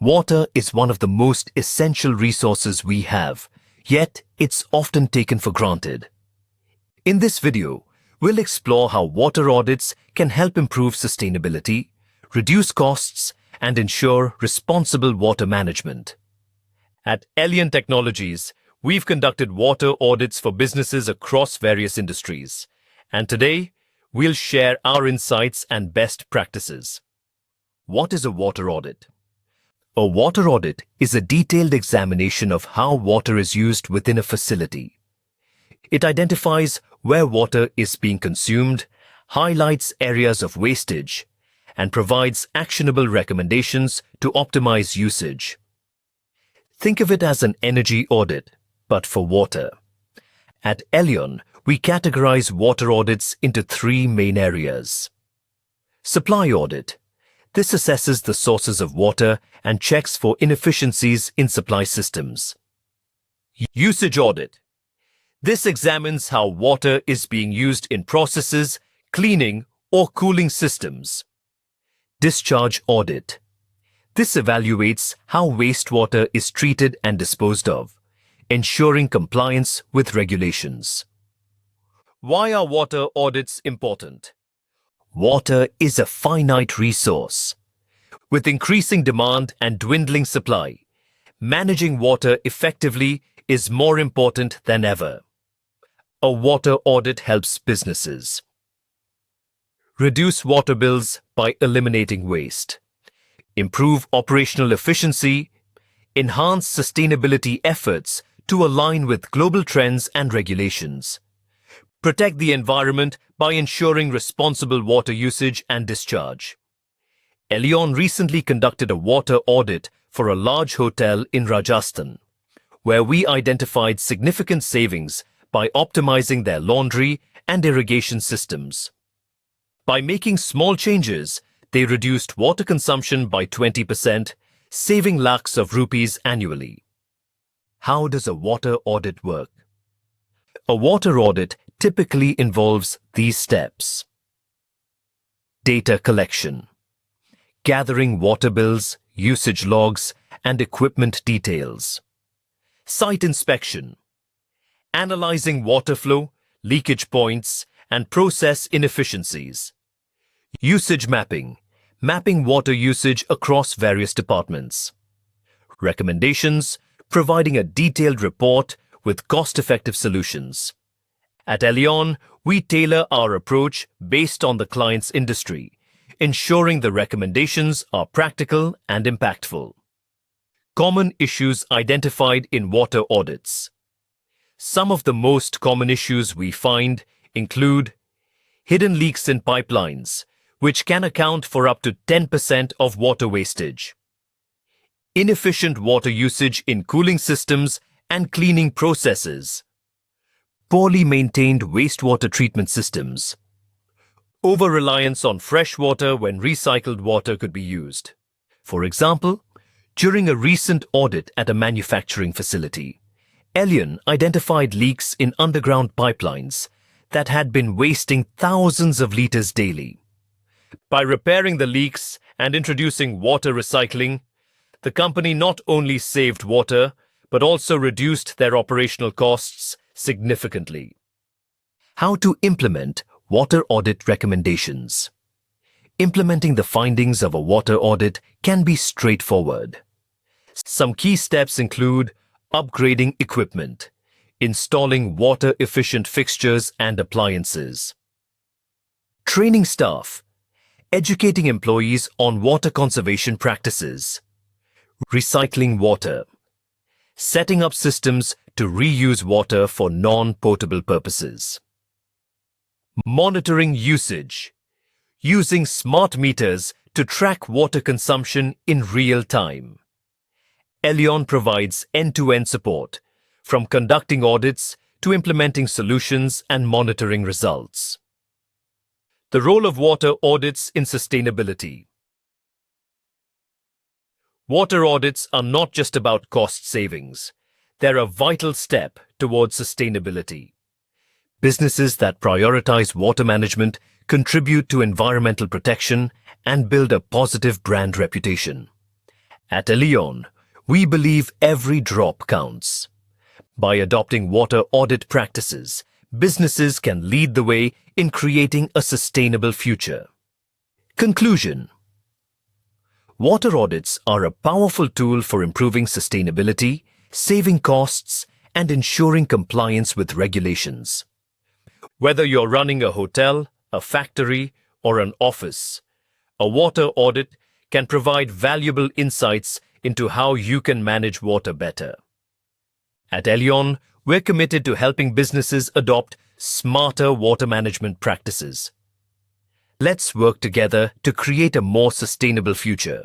Water is one of the most essential resources we have, yet it's often taken for granted. In this video, we'll explore how water audits can help improve sustainability, reduce costs, and ensure responsible water management. At Elion Technologies, we've conducted water audits for businesses across various industries, and today, we'll share our insights and best practices. What is a water audit? A water audit is a detailed examination of how water is used within a facility. It identifies where water is being consumed, highlights areas of wastage, and provides actionable recommendations to optimize usage. Think of it as an energy audit, but for water. At Elion, we categorize water audits into three main areas. Supply audit. This assesses the sources of water and checks for inefficiencies in supply systems. Usage audit. This examines how water is being used in processes, cleaning, or cooling systems. Discharge audit. This evaluates how wastewater is treated and disposed of, ensuring compliance with regulations. Why are water audits important? Water is a finite resource. With increasing demand and dwindling supply, managing water effectively is more important than ever. A water audit helps businesses reduce water bills by eliminating waste, improve operational efficiency, enhance sustainability efforts to align with global trends and regulations, protect the environment by ensuring responsible water usage and discharge. Elion recently conducted a water audit for a large hotel in Rajasthan, where we identified significant savings by optimizing their laundry and irrigation systems. By making small changes, they reduced water consumption by 20%, saving lakhs of rupees annually. How does a water audit work? A water audit typically involves these steps. Data collection. Gathering water bills, usage logs, and equipment details. Site inspection. Analyzing water flow, leakage points, and process inefficiencies. Usage mapping. Mapping water usage across various departments. Recommendations. Providing a detailed report with cost-effective solutions. At Elion, we tailor our approach based on the client's industry, ensuring the recommendations are practical and impactful. Common issues identified in water audits. Some of the most common issues we find include hidden leaks in pipelines, which can account for up to 10% of water wastage. Inefficient water usage in cooling systems and cleaning processes. Poorly maintained wastewater treatment systems. Over-reliance on fresh water when recycled water could be used. For example, during a recent audit at a manufacturing facility, Elion identified leaks in underground pipelines that had been wasting thousands of liters daily. By repairing the leaks and introducing water recycling, the company not only saved water, but also reduced their operational costs significantly. How to implement water audit recommendations. Implementing the findings of a water audit can be straightforward. Some key steps include upgrading equipment, installing water-efficient fixtures and appliances, training staff, educating employees on water conservation practices, recycling water, setting up systems to reuse water for non-potable purposes. Monitoring usage. Using smart meters to track water consumption in real time. Elion provides end-to-end support, from conducting audits to implementing solutions and monitoring results. The role of water audits in sustainability. Water audits are not just about cost savings. They're a vital step towards sustainability. Businesses that prioritize water management contribute to environmental protection and build a positive brand reputation. At Elion, we believe every drop counts. By adopting water audit practices, businesses can lead the way in creating a sustainable future. Conclusion: water audits are a powerful tool for improving sustainability, saving costs, and ensuring compliance with regulations. Whether you're running a hotel, a factory, or an office, a water audit can provide valuable insights into how you can manage water better. At Elion, we're committed to helping businesses adopt smarter water management practices. Let's work together to create a more sustainable future.